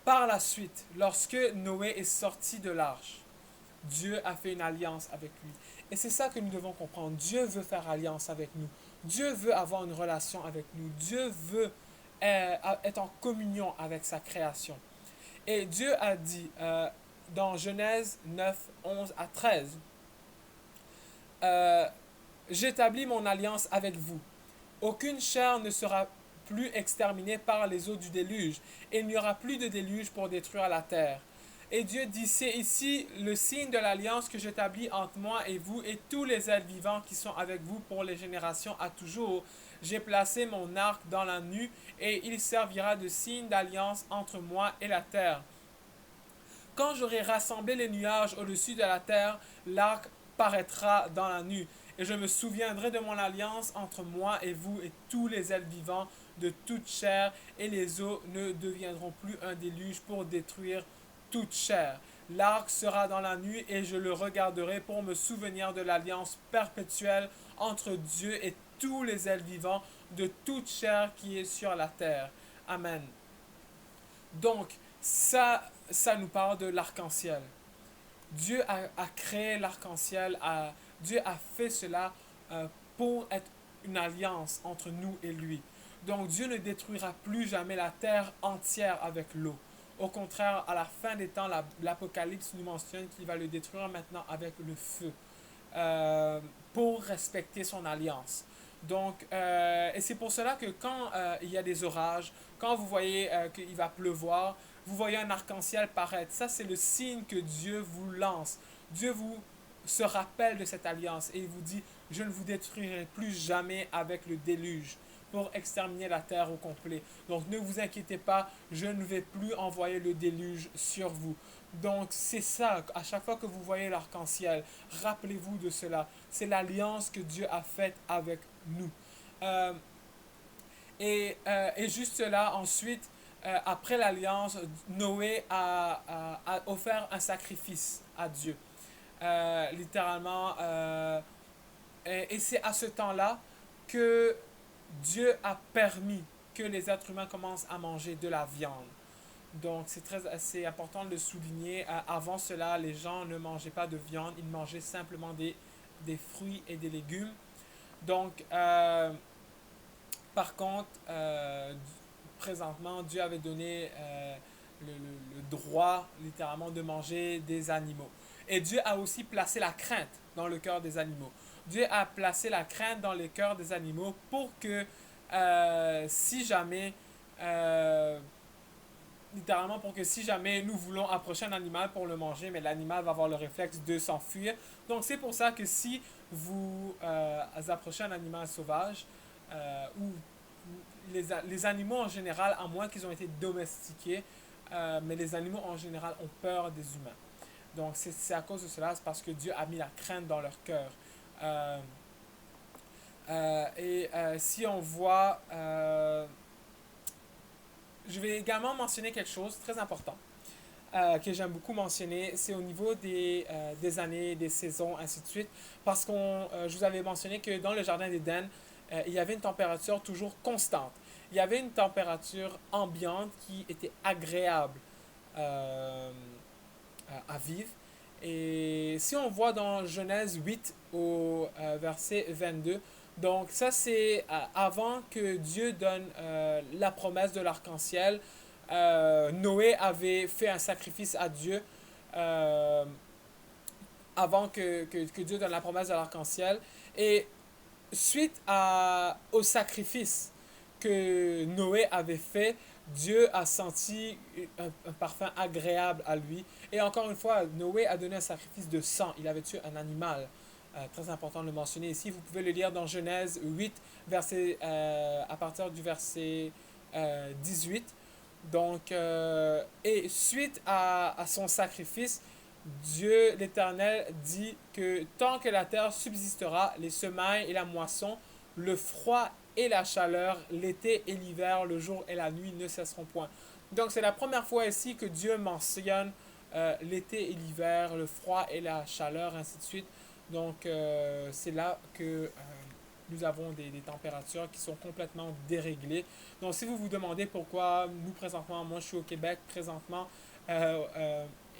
par la suite, lorsque Noé est sorti de l'arche, Dieu a fait une alliance avec lui. Et c'est ça que nous devons comprendre. Dieu veut faire alliance avec nous. Dieu veut avoir une relation avec nous. Dieu veut être en communion avec sa création. Et Dieu a dit dans Genèse 9, 11 à 13, j'établis mon alliance avec vous. Aucune chair ne sera plus exterminée par les eaux du déluge, et il n'y aura plus de déluge pour détruire la terre. Et Dieu dit, c'est ici le signe de l'alliance que j'établis entre moi et vous et tous les êtres vivants qui sont avec vous pour les générations à toujours. J'ai placé mon arc dans la nue et il servira de signe d'alliance entre moi et la terre. Quand j'aurai rassemblé les nuages au-dessus de la terre, l'arc paraîtra dans la nue. Et je me souviendrai de mon alliance entre moi et vous et tous les êtres vivants de toute chair, et les eaux ne deviendront plus un déluge pour détruire toute chair. L'arc sera dans la nuit et je le regarderai pour me souvenir de l'alliance perpétuelle entre Dieu et tous les êtres vivants de toute chair qui est sur la terre. Amen. Donc, ça nous parle de l'arc-en-ciel. Dieu a créé l'arc-en-ciel, Dieu a fait cela pour être une alliance entre nous et lui. Donc Dieu ne détruira plus jamais la terre entière avec l'eau. Au contraire, à la fin des temps, l'Apocalypse nous mentionne qu'il va le détruire maintenant avec le feu pour respecter son alliance. Donc, et c'est pour cela que quand il y a des orages, quand vous voyez qu'il va pleuvoir, vous voyez un arc-en-ciel paraître. Ça, c'est le signe que Dieu vous lance. Dieu vous se rappelle de cette alliance et il vous dit, je ne vous détruirai plus jamais avec le déluge pour exterminer la terre au complet. Donc ne vous inquiétez pas, je ne vais plus envoyer le déluge sur vous. Donc c'est ça, à chaque fois que vous voyez l'arc-en-ciel, rappelez-vous de cela. C'est l'alliance que Dieu a faite avec nous. Et juste là, ensuite, après l'alliance, Noé a offert un sacrifice à Dieu. Littéralement, et c'est à ce temps-là que Dieu a permis que les êtres humains commencent à manger de la viande. Donc c'est important de le souligner. Avant cela, les gens ne mangeaient pas de viande, ils mangeaient simplement des fruits et des légumes. Donc, par contre, présentement, Dieu avait donné le droit, littéralement, de manger des animaux. Et Dieu a aussi placé la crainte dans le cœur des animaux. Dieu a placé la crainte dans le cœur des animaux pour que si jamais littéralement pour que si jamais nous voulons approcher un animal pour le manger, mais l'animal va avoir le réflexe de s'enfuir. Donc c'est pour ça que si vous approchez un animal sauvage, ou les animaux en général, à moins qu'ils ont été domestiqués, mais les animaux en général ont peur des humains. Donc c'est à cause de cela, c'est parce que Dieu a mis la crainte dans leur cœur. Euh, si on voit, je vais également mentionner quelque chose de très important que j'aime beaucoup mentionner, c'est au niveau des années, des saisons, ainsi de suite. Parce je vous avais mentionné que dans le jardin d'Éden, il y avait une température toujours constante. Il y avait une température ambiante qui était agréable euh, à vivre. Et si on voit dans Genèse 8 au verset 22, donc ça c'est avant que Dieu donne la promesse de l'arc-en-ciel. Noé avait fait un sacrifice à Dieu euh, avant que Dieu donne la promesse de l'arc-en-ciel. Et suite au sacrifice que Noé avait fait, Dieu a senti un parfum agréable à lui. Et encore une fois, Noé a donné un sacrifice de sang. Il avait tué un animal. Très important de le mentionner ici. Vous pouvez le lire dans Genèse 8, à partir du verset 18. Donc, et suite à son sacrifice, Dieu l'Éternel dit que tant que la terre subsistera, les semailles et la moisson, le froid et la chaleur, l'été et l'hiver, le jour et la nuit ne cesseront point. Donc c'est la première fois ici que Dieu mentionne l'été et l'hiver, le froid et la chaleur, ainsi de suite. Donc c'est là que nous avons des températures qui sont complètement déréglées. Donc si vous vous demandez pourquoi nous présentement, moi je suis au Québec présentement,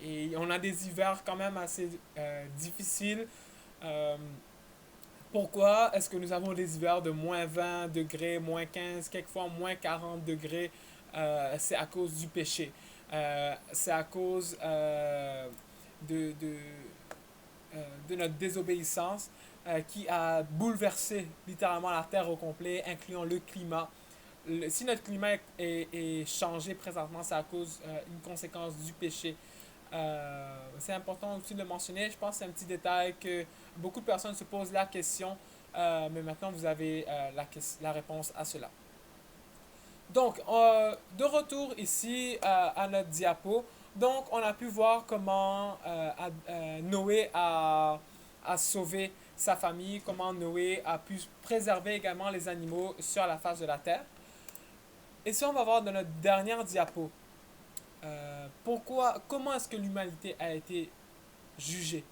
et on a des hivers quand même assez difficiles. Euh, Pourquoi est-ce que nous avons des hivers de moins 20 degrés, moins 15, quelquefois moins 40 degrés? C'est à cause du péché. C'est à cause de, de, de notre désobéissance qui a bouleversé littéralement la Terre au complet, incluant le climat. Si notre climat est changé présentement, c'est à cause une conséquence du péché. C'est important aussi de le mentionner. Je pense que c'est un petit détail que beaucoup de personnes se posent la question, mais maintenant vous avez la réponse à cela. Donc, de retour ici à notre diapo, donc on a pu voir comment Noé a sauvé sa famille, comment Noé a pu préserver également les animaux sur la face de la terre. Et si on va voir dans notre dernière diapo, comment est-ce que l'humanité a été jugée?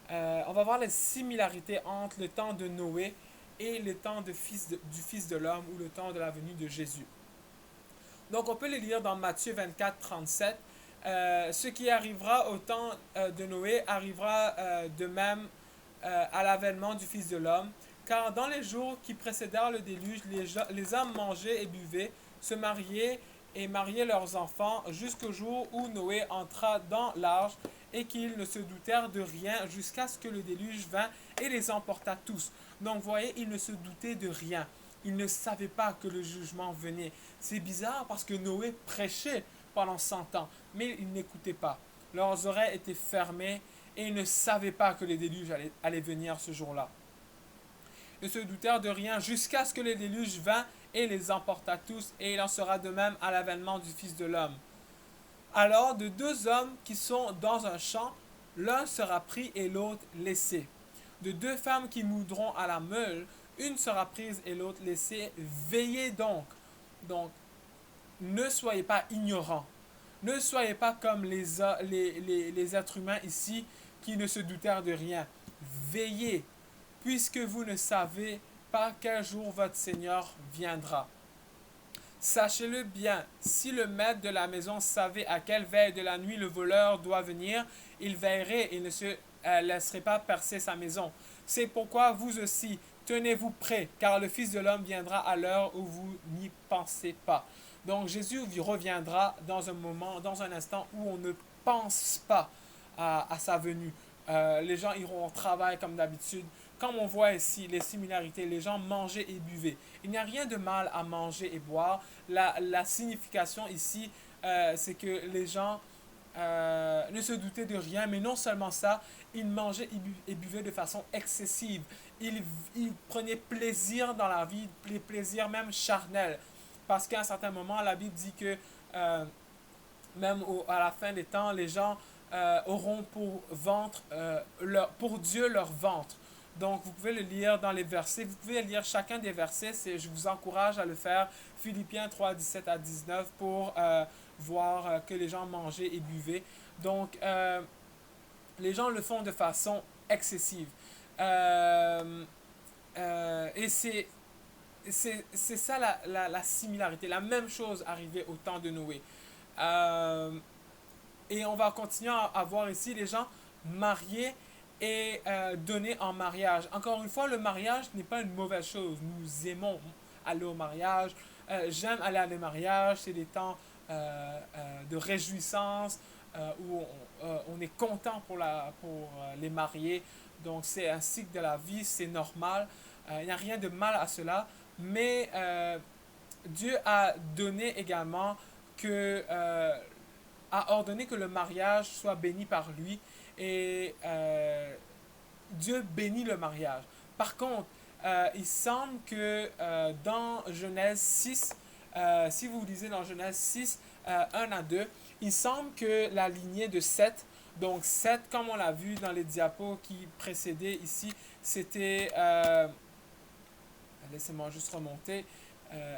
On va voir les similarités entre le temps de Noé et le temps du Fils de l'homme ou le temps de la venue de Jésus. Donc on peut les lire dans Matthieu 24, 37. Ce qui arrivera au temps de Noé arrivera de même à l'avènement du Fils de l'homme. Car dans les jours qui précédèrent le déluge, les hommes mangeaient et buvaient, se mariaient et mariaient leurs enfants jusqu'au jour où Noé entra dans l'arche et qu'ils ne se doutèrent de rien jusqu'à ce que le déluge vint et les emporta tous. Donc vous voyez, ils ne se doutaient de rien. Ils ne savaient pas que le jugement venait. C'est bizarre parce que Noé prêchait pendant 100 ans, mais ils n'écoutaient pas. Leurs oreilles étaient fermées et ils ne savaient pas que le déluge allait venir ce jour-là. Ils se doutèrent de rien jusqu'à ce que le déluge vint et les emporta tous, et il en sera de même à l'avènement du Fils de l'homme. Alors, de deux hommes qui sont dans un champ, l'un sera pris et l'autre laissé. De deux femmes qui moudront à la meule, une sera prise et l'autre laissée. Veillez donc. Donc, ne soyez pas ignorants. Ne soyez pas comme les êtres humains ici qui ne se doutèrent de rien. Veillez, puisque vous ne savez pas quel jour votre Seigneur viendra. Sachez-le bien, si le maître de la maison savait à quelle veille de la nuit le voleur doit venir, il veillerait et ne se laisserait pas percer sa maison. C'est pourquoi vous aussi, tenez-vous prêts, car le Fils de l'homme viendra à l'heure où vous n'y pensez pas. Donc Jésus reviendra dans un moment, dans un instant où on ne pense pas à sa venue. Les gens iront au travail comme d'habitude, comme on voit ici, les similarités, les gens mangeaient et buvaient. Il n'y a rien de mal à manger et boire. La signification ici, c'est que les gens ne se doutaient de rien, mais non seulement ça, ils mangeaient et buvaient de façon excessive. Ils prenaient plaisir dans la vie, plaisir même charnel. Parce qu'à un certain moment, la Bible dit que même à la fin des temps, les gens auront pour ventre, pour Dieu leur ventre. Donc, vous pouvez le lire dans les versets. Vous pouvez lire chacun des versets. Je vous encourage à le faire. Philippiens 3, 17 à 19 pour voir que les gens mangeaient et buvaient. Donc, les gens le font de façon excessive. Et c'est ça la similarité. La même chose arrivait au temps de Noé. Euh, et on va continuer à voir ici les gens mariés et donnés en mariage. Encore une fois, le mariage n'est pas une mauvaise chose. Nous aimons aller au mariage. J'aime aller à des mariages. C'est des temps de réjouissance où on est content pour les mariés. Donc c'est un cycle de la vie, c'est normal. Il n'y a rien de mal à cela. Mais Dieu a donné également que a ordonné que le mariage soit béni par lui et Dieu bénit le mariage. Par contre, il semble que dans Genèse 6, si vous lisez dans Genèse 6, 1 à 2, il semble que la lignée de Seth, donc Seth, comme on l'a vu dans les diapos qui précédaient ici, c'était, laissez-moi juste remonter,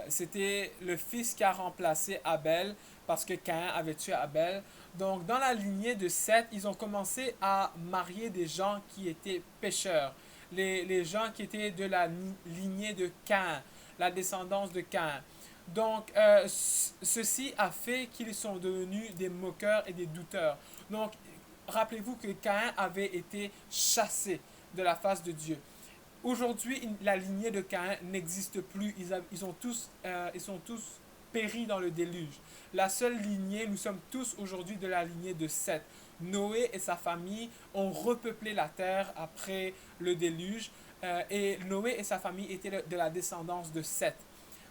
c'était le fils qui a remplacé Abel parce que Caïn avait tué Abel. Donc, dans la lignée de Seth, ils ont commencé à marier des gens qui étaient pécheurs. Les gens qui étaient de la lignée de Caïn, la descendance de Caïn. Donc, ceci a fait qu'ils sont devenus des moqueurs et des douteurs. Donc, rappelez-vous que Caïn avait été chassé de la face de Dieu. Aujourd'hui, la lignée de Caïn n'existe plus. Ils sont tous péris dans le déluge. La seule lignée, nous sommes tous aujourd'hui de la lignée de Seth. Noé et sa famille ont repeuplé la terre après le déluge. Et Noé et sa famille étaient de la descendance de Seth.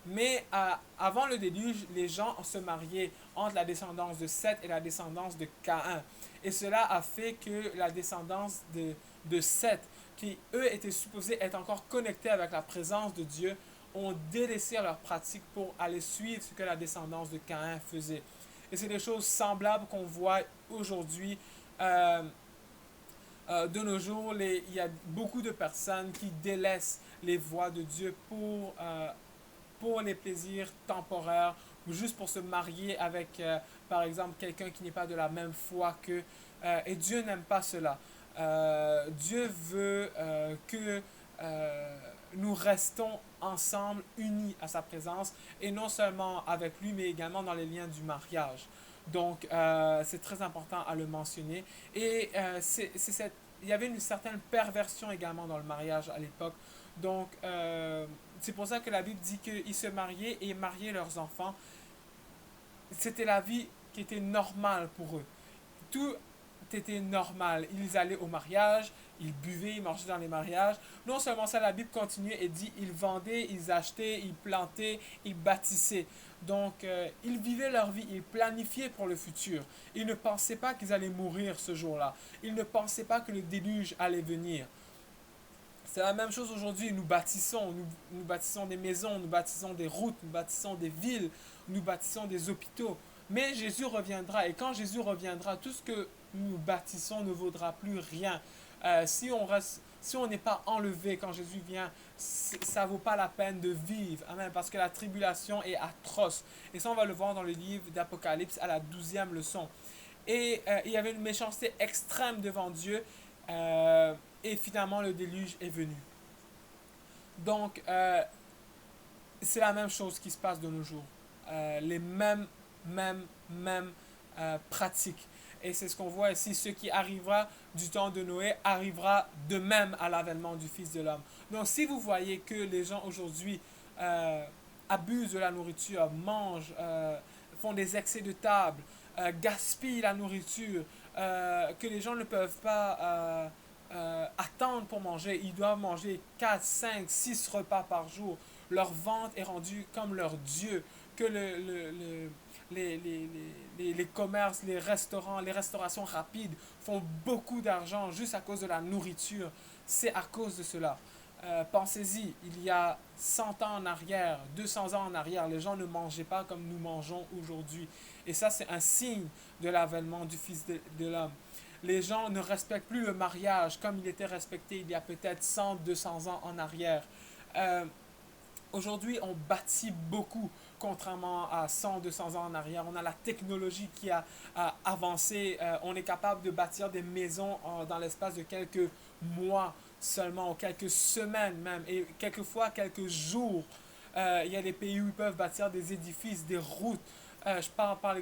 Mais avant le déluge, les gens se mariaient entre la descendance de Seth et la descendance de Caïn. Et cela a fait que la descendance de Seth, qui eux étaient supposés être encore connectés avec la présence de Dieu, ont délaissé leur pratique pour aller suivre ce que la descendance de Caïn faisait. Et c'est des choses semblables qu'on voit aujourd'hui. De nos jours, il y a beaucoup de personnes qui délaissent les voies de Dieu pour les plaisirs temporaires ou juste pour se marier avec, par exemple, quelqu'un qui n'est pas de la même foi qu'eux. Et Dieu n'aime pas cela. Dieu veut que nous restons ensemble, unis à sa présence, et non seulement avec lui, mais également dans les liens du mariage. Donc, c'est très important à le mentionner. Et il y avait une certaine perversion également dans le mariage à l'époque. Donc, c'est pour ça que la Bible dit qu'ils se mariaient et mariaient leurs enfants. C'était la vie qui était normale pour eux. Tout était normal. Ils allaient au mariage, ils buvaient, ils mangeaient dans les mariages. Non seulement ça, la Bible continue et dit ils vendaient, ils achetaient, ils plantaient, ils bâtissaient. Donc, ils vivaient leur vie, ils planifiaient pour le futur. Ils ne pensaient pas qu'ils allaient mourir ce jour-là. Ils ne pensaient pas que le déluge allait venir. C'est la même chose aujourd'hui. Nous bâtissons des maisons, nous bâtissons des routes, nous bâtissons des villes, nous bâtissons des hôpitaux. Mais Jésus reviendra. Et quand Jésus reviendra, tout ce que nous bâtissons ne vaudra plus rien. Si on n'est pas enlevé quand Jésus vient, ça ne vaut pas la peine de vivre. Amen. Parce que la tribulation est atroce. Et ça, on va le voir dans le livre d'Apocalypse à la 12e leçon. Et il y avait une méchanceté extrême devant Dieu. Et finalement, le déluge est venu. Donc, c'est la même chose qui se passe de nos jours. Les mêmes pratiques. Et c'est ce qu'on voit ici. Ce qui arrivera du temps de Noé arrivera de même à l'avènement du Fils de l'homme. Donc, si vous voyez que les gens aujourd'hui abusent de la nourriture, mangent, font des excès de table, gaspillent la nourriture, que les gens ne peuvent pas attendre pour manger. Ils doivent manger 4, 5, 6 repas par jour. Leur ventre est rendu comme leur Dieu. Que les commerces, les restaurants, les restaurations rapides font beaucoup d'argent juste à cause de la nourriture. C'est à cause de cela. Pensez-y, il y a 100 ans en arrière, 200 ans en arrière, les gens ne mangeaient pas comme nous mangeons aujourd'hui. Et ça, c'est un signe de l'avènement du Fils de l'homme. Les gens ne respectent plus le mariage comme il était respecté il y a peut-être 100, 200 ans en arrière. Euh, Aujourd'hui, on bâtit beaucoup, contrairement à 100, 200 ans en arrière. On a la technologie qui a avancé. On est capable de bâtir des maisons dans l'espace de quelques mois seulement, ou quelques semaines même, et quelquefois quelques jours. Il y a des pays où ils peuvent bâtir des édifices, des routes. Je parle par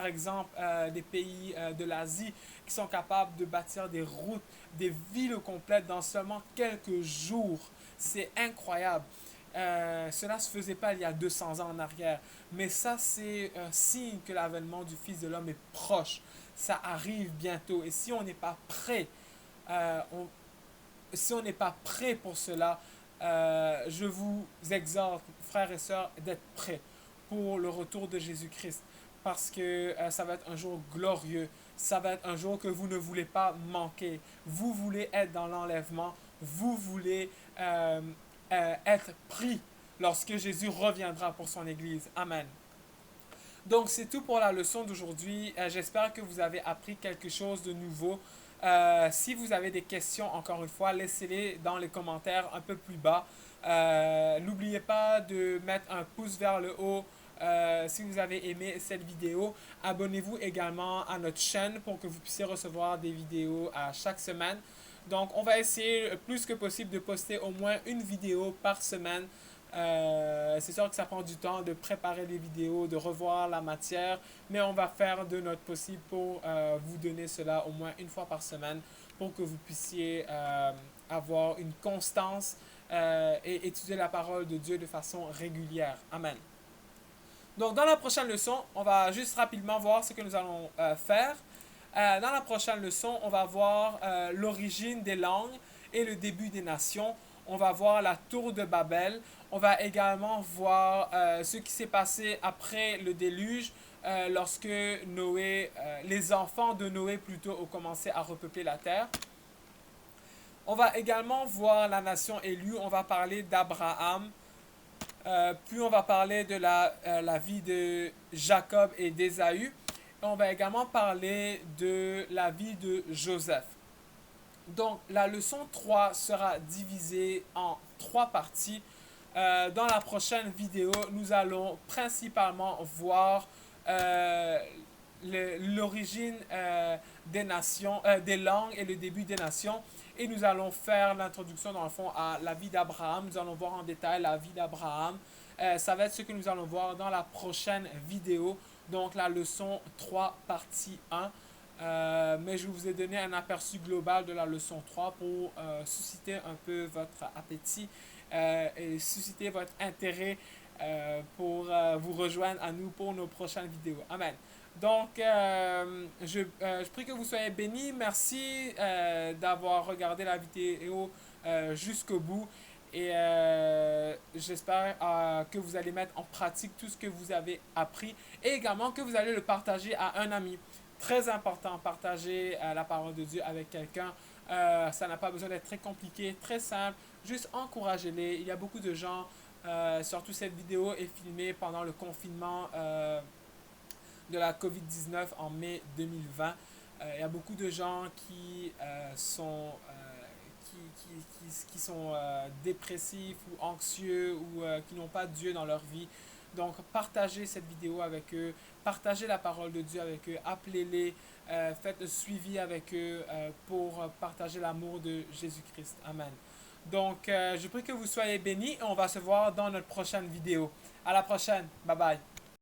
exemple des pays de l'Asie qui sont capables de bâtir des routes, des villes complètes dans seulement quelques jours. C'est incroyable. Cela ne se faisait pas il y a 200 ans en arrière. Mais ça, c'est un signe que l'avènement du Fils de l'homme est proche. Ça arrive bientôt. Et si on n'est pas prêt, euh, on, si on n'est pas prêt pour cela, je vous exhorte, frères et sœurs, d'être prêts pour le retour de Jésus-Christ. Parce que ça va être un jour glorieux. Ça va être un jour que vous ne voulez pas manquer. Vous voulez être dans l'enlèvement. Vous voulez être pris lorsque Jésus reviendra pour son Église. Amen. Donc, c'est tout pour la leçon d'aujourd'hui. J'espère que vous avez appris quelque chose de nouveau. Si vous avez des questions, encore une fois, laissez-les dans les commentaires un peu plus bas. N'oubliez pas de mettre un pouce vers le haut si vous avez aimé cette vidéo. Abonnez-vous également à notre chaîne pour que vous puissiez recevoir des vidéos à chaque semaine. Donc, on va essayer le plus que possible de poster au moins une vidéo par semaine. C'est sûr que ça prend du temps de préparer les vidéos, de revoir la matière, mais on va faire de notre possible pour vous donner cela au moins une fois par semaine pour que vous puissiez avoir une constance et étudier la parole de Dieu de façon régulière. Amen. Donc, dans la prochaine leçon, on va juste rapidement voir ce que nous allons faire. Dans la prochaine leçon, on va voir l'origine des langues et le début des nations. On va voir la tour de Babel. On va également voir ce qui s'est passé après le déluge, lorsque Noé, les enfants de Noé plutôt, ont commencé à repeupler la terre. On va également voir la nation élue. On va parler d'Abraham. Puis on va parler de la vie de Jacob et d'Ésaü. On va également parler de la vie de Joseph. Donc, la leçon 3 sera divisée en 3 parties. Dans la prochaine vidéo, nous allons principalement voir l'origine des nations, des langues et le début des nations. Et nous allons faire l'introduction, dans le fond, à la vie d'Abraham. Nous allons voir en détail la vie d'Abraham. Ça va être ce que nous allons voir dans la prochaine vidéo. Donc, la leçon 3, partie 1. Mais je vous ai donné un aperçu global de la leçon 3 pour susciter un peu votre appétit et susciter votre intérêt pour vous rejoindre à nous pour nos prochaines vidéos. Amen. Donc, je prie que vous soyez bénis. Merci d'avoir regardé la vidéo jusqu'au bout. Et j'espère que vous allez mettre en pratique tout ce que vous avez appris et également que vous allez le partager à un ami. Très important, partager la parole de Dieu avec quelqu'un. Ça n'a pas besoin d'être très compliqué, très simple. Juste encouragez-les. Il y a beaucoup de gens, surtout cette vidéo est filmée pendant le confinement de la COVID-19 en mai 2020. Il y a beaucoup de gens qui sont qui sont dépressifs ou anxieux ou qui n'ont pas Dieu dans leur vie. Donc, partagez cette vidéo avec eux, partagez la parole de Dieu avec eux, appelez-les, faites le suivi avec eux pour partager l'amour de Jésus-Christ. Amen. Donc, je prie que vous soyez bénis et on va se voir dans notre prochaine vidéo. À la prochaine. Bye bye.